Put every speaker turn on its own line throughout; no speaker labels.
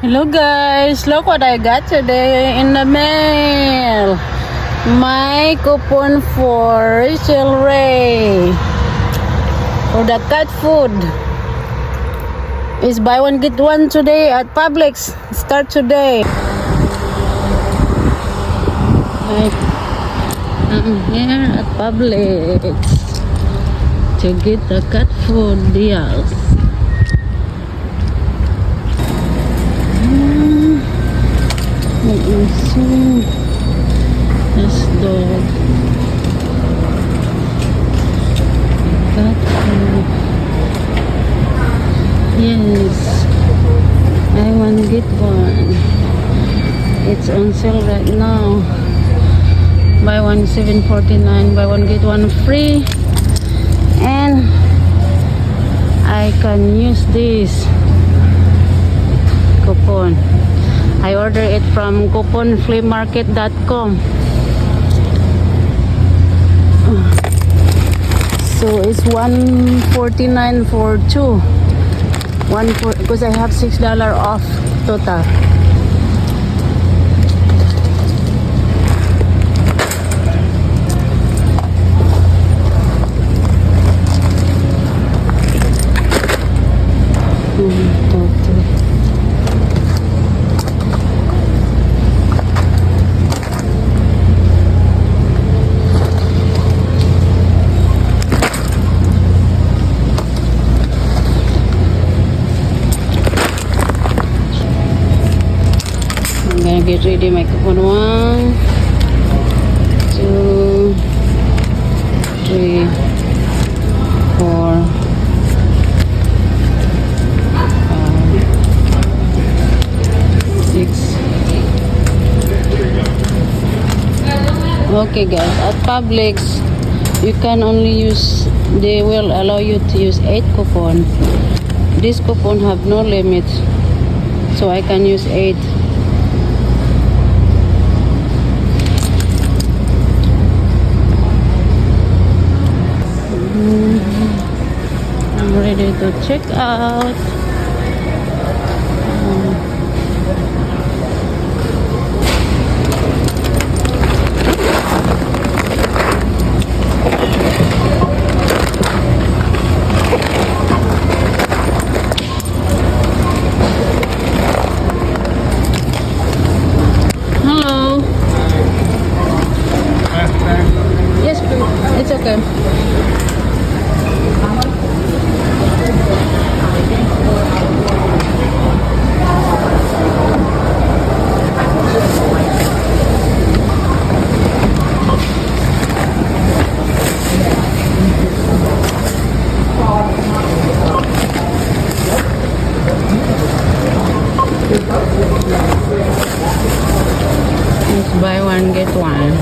Hello guys, look what I got today in the mail. My coupon for Rachel Ray for the cat food is buy one get one today at PUBLIX. Start today. I'm here at PUBLIX to get the cat food deals. This dog cat food. Yes, I want to get one. It's on sale right now. Buy one $7.49, buy one get one free, and I can use this coupon. I order it from couponflea-market.com. So it's $1.49 for two. Because I have $6 off total. I'm gonna get ready my coupon. 1, 2, 3, 4, 5, 6. Okay guys, at PUBLIX you can only use, they will allow you to use 8 coupon. This coupon have no limit, so I can use 8. I'm ready to check out. Hello. Yes, please. It's okay. Let's buy one get one.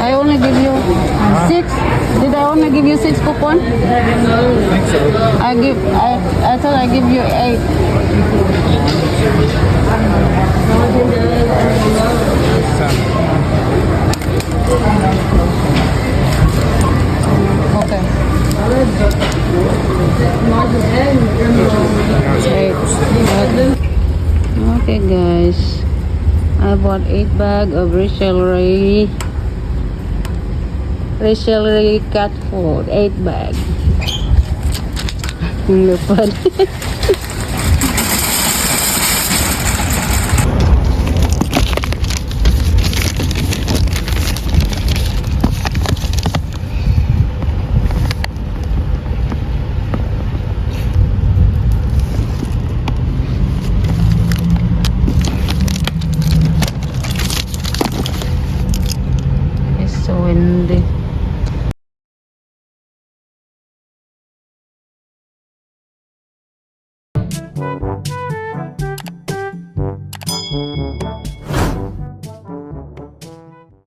I only give you 6. Did I only give you 6 coupon?
I think so.
I thought I give you 8. Okay. 8. Okay guys, I bought 8 bag of Rachel Ray cat food. 8 bag. Lupad.